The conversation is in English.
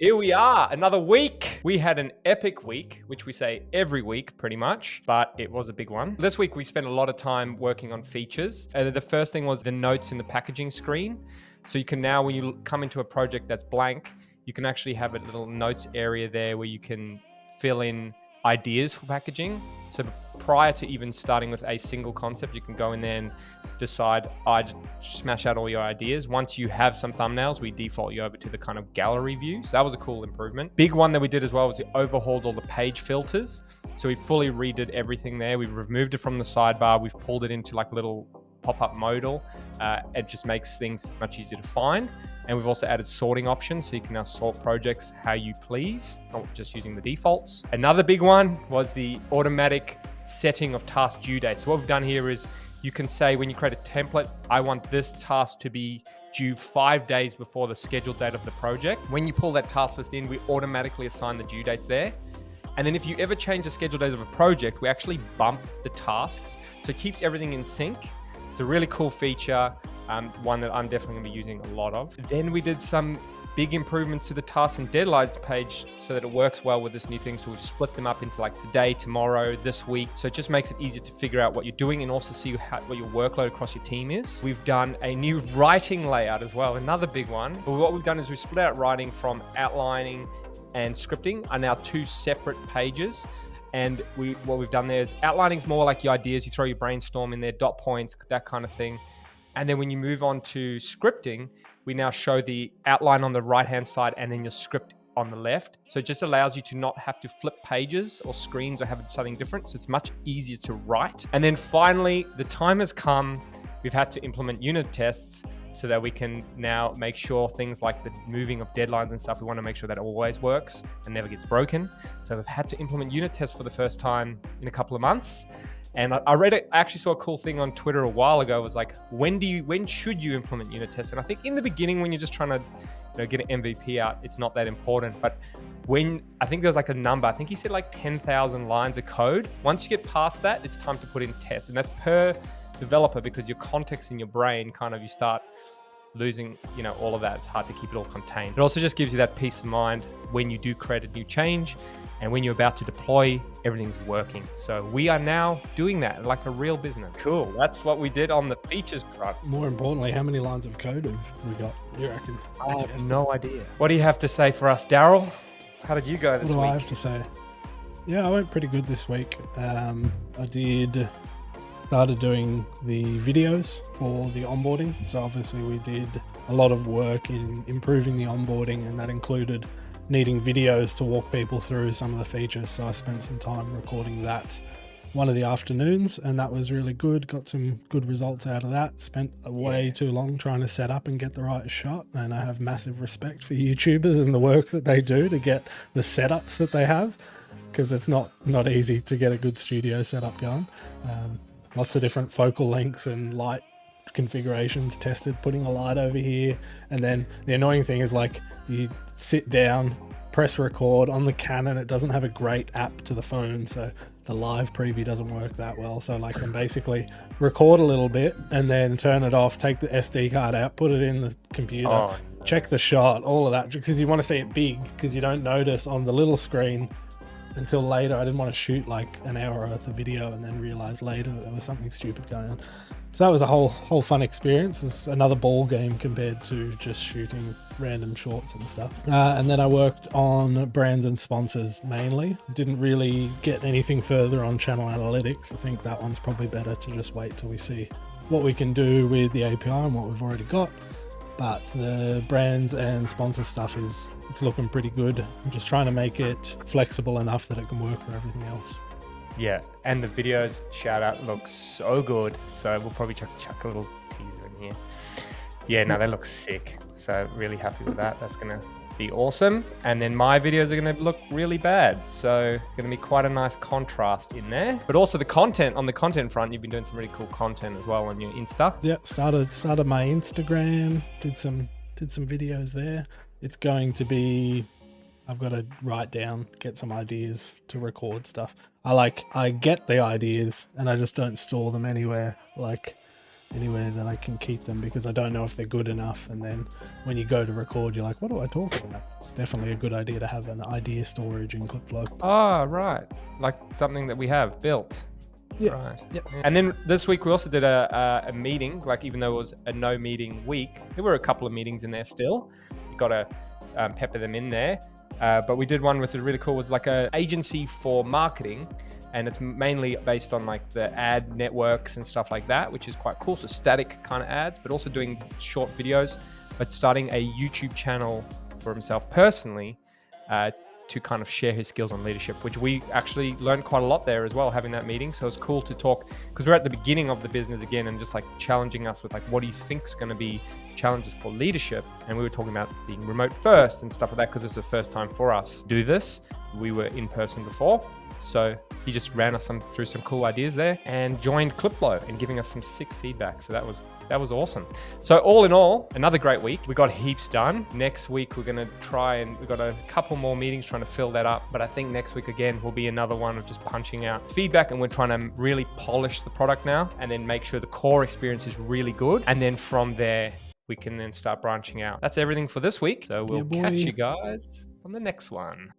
Here we are, another week. We had an epic week, which we say every week pretty much, but it was a big one. This week we spent a lot of time working on features. The first thing was the notes in the packaging screen. So you can now, when you come into a project that's blank, you can actually have a little notes area there where you can fill in ideas for packaging. So prior to even starting with a single concept, you can go in there and decide, I'd smash out all your ideas. Once you have some thumbnails, we default you over to the kind of gallery view. So that was a cool improvement. Big one that we did as well was we overhauled all the page filters. So we fully redid everything there. We've removed it from the sidebar. We've pulled it into like a little pop-up modal. It just makes things much easier to find. And we've also added sorting options, so you can now sort projects how you please, not just using the defaults. Another big one was the automatic setting of task due dates. So what we've done here is you can say when you create a template, I want this task to be due 5 days before the scheduled date of the project. When you pull that task list in, we automatically assign the due dates there. And then if you ever change the scheduled days of a project, we actually bump the tasks. So it keeps everything in sync. It's a really cool feature, one that I'm definitely gonna be using a lot of. Then we did some big improvements to the tasks and deadlines page so that it works well with this new thing. So we've split them up into like today, tomorrow, this week. So it just makes it easier to figure out what you're doing and also see what your workload across your team is. We've done a new writing layout as well, another big one. But what we've done is we split out writing from outlining and scripting are now two separate pages. And what we've done there is outlining is more like your ideas. You throw your brainstorm in there, dot points, that kind of thing. And then when you move on to scripting, we now show the outline on the right-hand side and then your script on the left. So it just allows you to not have to flip pages or screens or have something different. So it's much easier to write. And then finally, the time has come. We've had to implement unit tests so that we can now make sure things like the moving of deadlines and stuff, we want to make sure that it always works and never gets broken. So we've had to implement unit tests for the first time in a couple of months. And I actually saw a cool thing on Twitter a while ago. It was like, when should you implement unit tests? And I think in the beginning, when you're just trying to get an MVP out, it's not that important. But I think there's like a number, I think he said like 10,000 lines of code. Once you get past that, it's time to put in tests. And that's per developer, because your context in your brain you start losing, all of that. It's hard to keep it all contained. It also just gives you that peace of mind when you do create a new change and when you're about to deploy, everything's working. So we are now doing that like a real business. Cool. That's what we did on the features front. More importantly, how many lines of code have we got, you reckon? I have no idea. What do you have to say for us, Daryl? How did you go this week? What do I have to say? Yeah, I went pretty good this week. I started doing the videos for the onboarding. So obviously we did a lot of work in improving the onboarding, and that included needing videos to walk people through some of the features. So I spent some time recording that one of the afternoons, and that was really good. Got some good results out of that. Spent way too long trying to set up and get the right shot. And I have massive respect for YouTubers and the work that they do to get the setups that they have, because it's not easy to get a good studio setup going. Lots of different focal lengths and light configurations tested, putting a light over here. And then the annoying thing is, like, you sit down, press record on the Canon, it doesn't have a great app to the phone, so the live preview doesn't work that well. So like, can basically record a little bit and then turn it off, take the SD card out, put it in the computer, check the shot, all of that, because you want to see it big, because you don't notice on the little screen until later. I didn't want to shoot like an hour worth of video and then realize later that there was something stupid going on. So that was a whole fun experience. It's another ball game compared to just shooting random shorts and stuff. And then I worked on brands and sponsors mainly. Didn't really get anything further on channel analytics. I think that one's probably better to just wait till we see what we can do with the API and what we've already got. But the brands and sponsor stuff it's looking pretty good. I'm just trying to make it flexible enough that it can work for everything else. Yeah, and the videos, shout out, looks so good. So we'll probably chuck a little teaser in here. Yeah, no, they look sick. So really happy with that. That's gonna be awesome. And then my videos are gonna look really bad. So gonna be quite a nice contrast in there. But also on the content front, you've been doing some really cool content as well on your Insta. Yeah, started my Instagram, did some videos there. It's going to be, I've got to write down, get some ideas to record stuff. I get the ideas and I just don't store them anywhere. Like, anywhere that I can keep them, because I don't know if they're good enough. And then when you go to record, you're like, what do I talk about? It's definitely a good idea to have an idea storage in Clipflow. Oh, right. Like something that we have built. Yeah. Right. Yep. And then this week we also did a meeting, like even though it was a no meeting week, there were a couple of meetings in there still. You got to pepper them in there. But we did one with a really cool, was like a agency for marketing. And it's mainly based on like the ad networks and stuff like that, which is quite cool. So static kind of ads, but also doing short videos, but starting a YouTube channel for himself personally, to kind of share his skills on leadership, which we actually learned quite a lot there as well, having that meeting. So it's cool to talk, because we're at the beginning of the business again, and just like challenging us with like, what do you think is going to be challenges for leadership? And we were talking about being remote first and stuff like that, because it's the first time for us to do this. We were in person before. So he just ran us through some cool ideas there and joined Clipflow and giving us some sick feedback. So that was awesome. So all in all, another great week. We got heaps done. Next week, we're going to try, and we've got a couple more meetings trying to fill that up. But I think next week, again, will be another one of just punching out feedback. And we're trying to really polish the product now and then make sure the core experience is really good. And then from there, we can then start branching out. That's everything for this week. So we'll catch you guys on the next one.